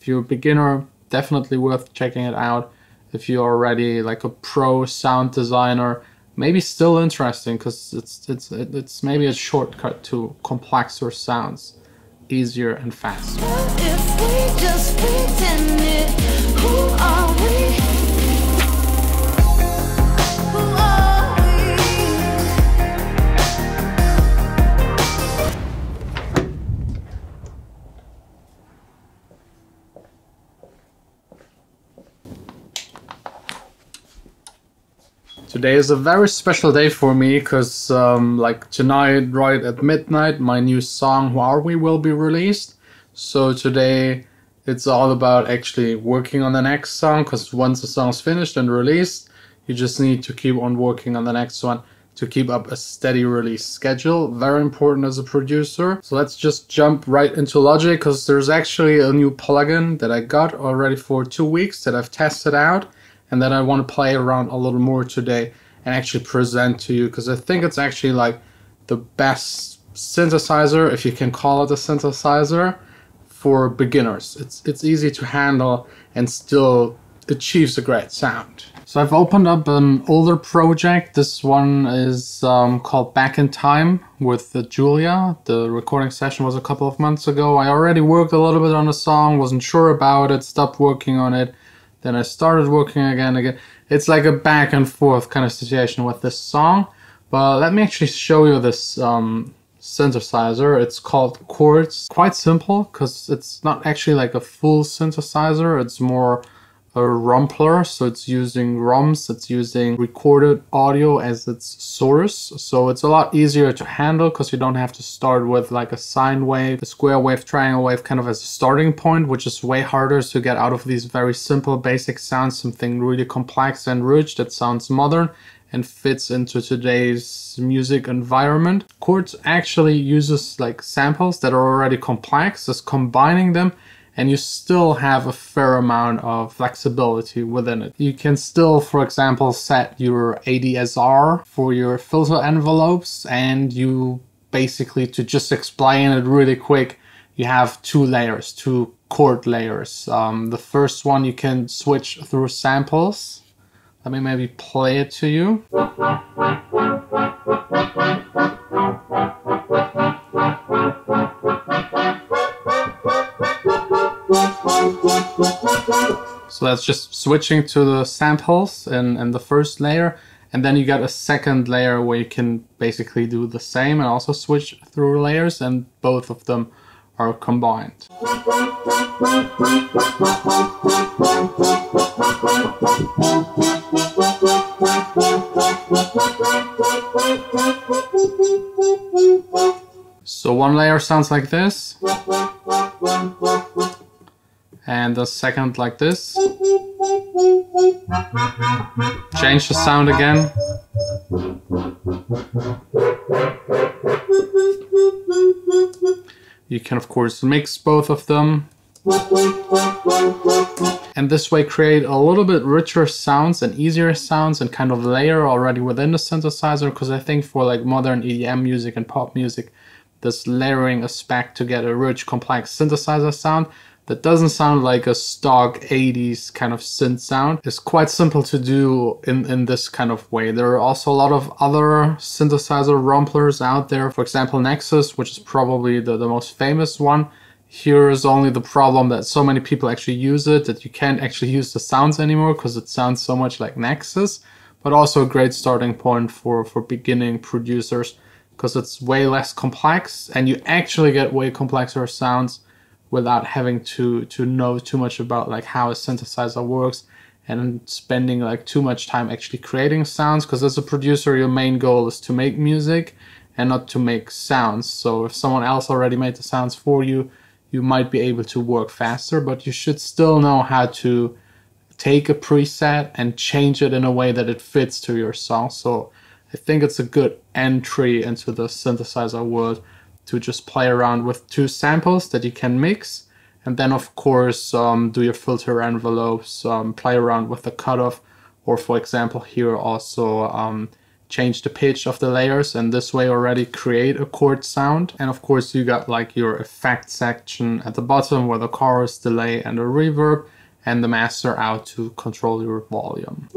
If you're a beginner, definitely worth checking it out. If you're already like a pro sound designer, maybe still interesting because it's maybe a shortcut to complexer sounds, easier and faster. If we just pretend it, who are we? Who are we? Today is a very special day for me because like tonight, right at midnight, my new song Who Are We will be released. So today it's all about actually working on the next song, because once the song's finished and released, you just need to keep on working on the next one to keep up a steady release schedule. Very important as a producer. So let's just jump right into Logic, because there's actually a new plugin that I got already for 2 weeks that I've tested out and that I want to play around a little more today and actually present to you, because I think it's actually like the best synthesizer, if you can call it a synthesizer, for beginners. It's easy to handle and still achieves a great sound. So I've opened up an older project. This one is called Back in Time with Julia. The recording session was a couple of months ago. I already worked a little bit on the song, wasn't sure about it, stopped working on it. Then I started working again. It's like a back and forth kind of situation with this song. But let me actually show you this synthesizer. It's called Chords. Quite simple because it's not actually like a full synthesizer. It's more a rumpler, so it's using ROMs, it's using recorded audio as its source. So it's a lot easier to handle because you don't have to start with like a sine wave, a square wave, triangle wave kind of as a starting point, which is way harder to get out of these very simple basic sounds, something really complex and rich that sounds modern and fits into today's music environment. Chords actually uses like samples that are already complex, just combining them, and you still have a fair amount of flexibility within it. You can still, for example, set your ADSR for your filter envelopes, and you basically, to just explain it really quick, you have two layers, two chord layers. The first one you can switch through samples. Let me maybe play it to you. So that's just switching to the samples in the first layer, and then you got a second layer where you can basically do the same and also switch through layers, and both of them are combined. So one layer sounds like this, and the second like this. Change the sound again. You can of course mix both of them, and this way create a little bit richer sounds and easier sounds and kind of layer already within the synthesizer, because I think for like modern EDM music and pop music, this layering aspect to get a rich complex synthesizer sound that doesn't sound like a stock 80s kind of synth sound is quite simple to do in this kind of way. There are also a lot of other synthesizer rumplers out there. For example, Nexus, which is probably the most famous one. Here is only the problem that so many people actually use it that you can't actually use the sounds anymore because it sounds so much like Nexus, but also a great starting point for beginning producers because it's way less complex and you actually get way complexer sounds without having to know too much about like how a synthesizer works and spending like too much time actually creating sounds, because as a producer your main goal is to make music and not to make sounds. So if someone else already made the sounds for you, you might be able to work faster, but you should still know how to take a preset and change it in a way that it fits to your song. So I think it's a good entry into the synthesizer world to just play around with two samples that you can mix, and then of course do your filter envelopes, play around with the cutoff, or for example here also change the pitch of the layers and this way already create a chord sound. And of course you got like your effect section at the bottom where the chorus, delay and the reverb, and the master out to control your volume.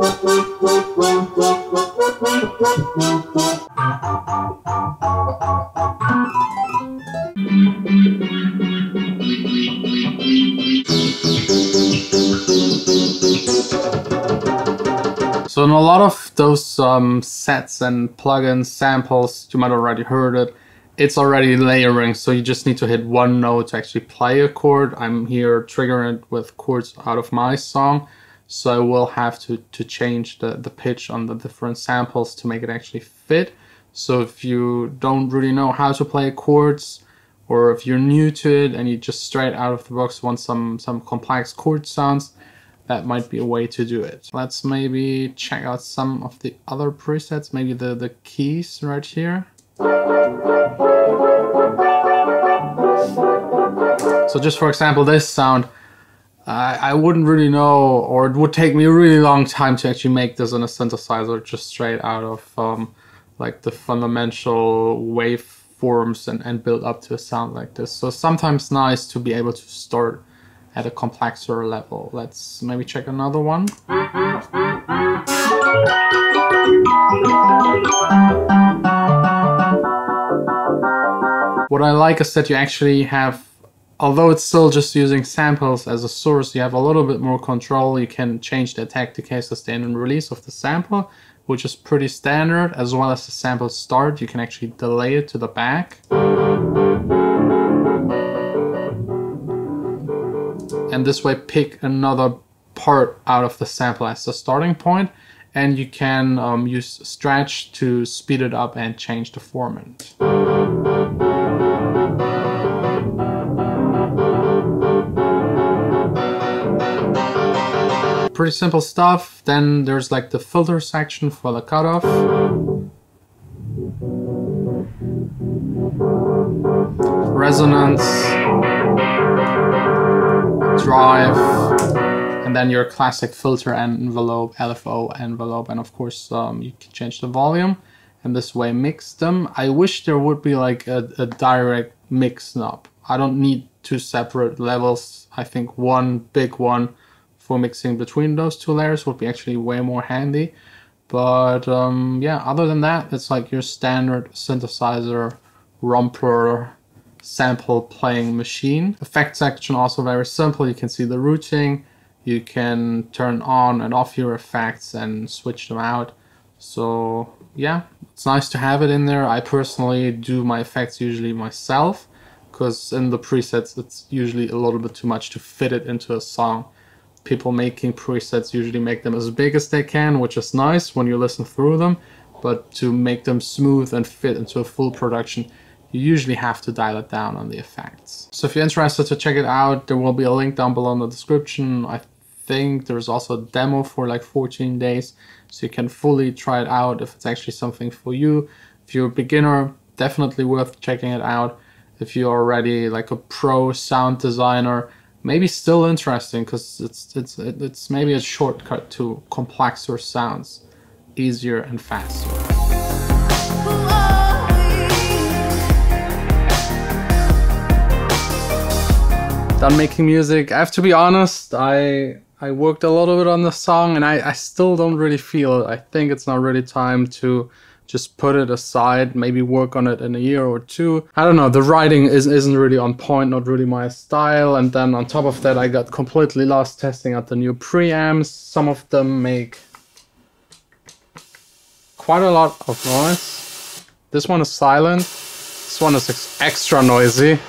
So in a lot of those sets and plugins, samples, you might already heard it, it's already layering, so you just need to hit one note to actually play a chord. I'm here triggering it with chords out of my song, so I will have to change the pitch on the different samples to make it actually fit. So if you don't really know how to play chords, or if you're new to it and you just straight out of the box want some complex chord sounds, that might be a way to do it. Let's maybe check out some of the other presets, maybe the keys right here. So just for example, this sound, I wouldn't really know, or it would take me a really long time to actually make this in a synthesizer just straight out of like the fundamental waveforms and build up to a sound like this. So sometimes nice to be able to start at a complexer level. Let's maybe check another one. What I like is that you actually have, although it's still just using samples as a source, you have a little bit more control. You can change the attack decay, sustain and release of the sample, which is pretty standard, as well as the sample start. You can actually delay it to the back. And this way pick another part out of the sample as the starting point. And you can use stretch to speed it up and change the format. Pretty simple stuff. Then there's like the filter section for the cutoff. Resonance, drive, and then your classic filter envelope, LFO envelope, and of course you can change the volume and this way mix them. I wish there would be like a direct mix knob. I don't need two separate levels. I think one big one for mixing between those two layers would be actually way more handy. But yeah, other than that, it's like your standard synthesizer rompler sample playing machine. Effect section also very simple. You can see the routing. You can turn on and off your effects and switch them out. So yeah, it's nice to have it in there. I personally do my effects usually myself, because in the presets it's usually a little bit too much to fit it into a song. People making presets usually make them as big as they can, which is nice when you listen through them, but to make them smooth and fit into a full production, you usually have to dial it down on the effects. So if you're interested to check it out, there will be a link down below in the description. I think there's also a demo for like 14 days, so you can fully try it out if it's actually something for you. If you're a beginner, definitely worth checking it out. If you're already like a pro sound designer, maybe still interesting, because it's maybe a shortcut to complexer sounds, easier and faster. Done making music. I have to be honest, I worked a little bit on the song and I still don't really feel it. I think it's not really time to just put it aside, maybe work on it in a year or two. I don't know, the writing isn't really on point, not really my style. And then on top of that, I got completely lost testing out the new preamps. Some of them make quite a lot of noise. This one is silent, this one is extra noisy,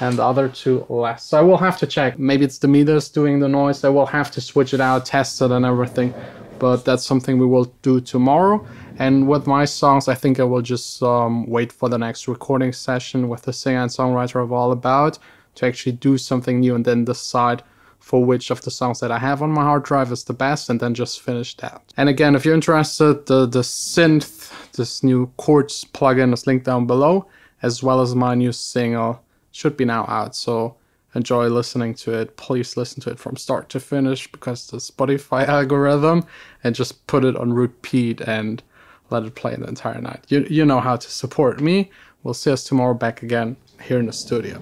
and the other two less. So I will have to check. Maybe it's the meters doing the noise. I will have to switch it out, test it and everything. But that's something we will do tomorrow. And with my songs, I think I will just wait for the next recording session with the singer and songwriter of All About to actually do something new and then decide for which of the songs that I have on my hard drive is the best, and then just finish that. And again, if you're interested, the Synth, this new chords plugin is linked down below, as well as my new single should be now out. So enjoy listening to it. Please listen to it from start to finish, because the Spotify algorithm, and just put it on repeat and let it play the entire night. You know how to support me. We'll see us tomorrow back again here in the studio.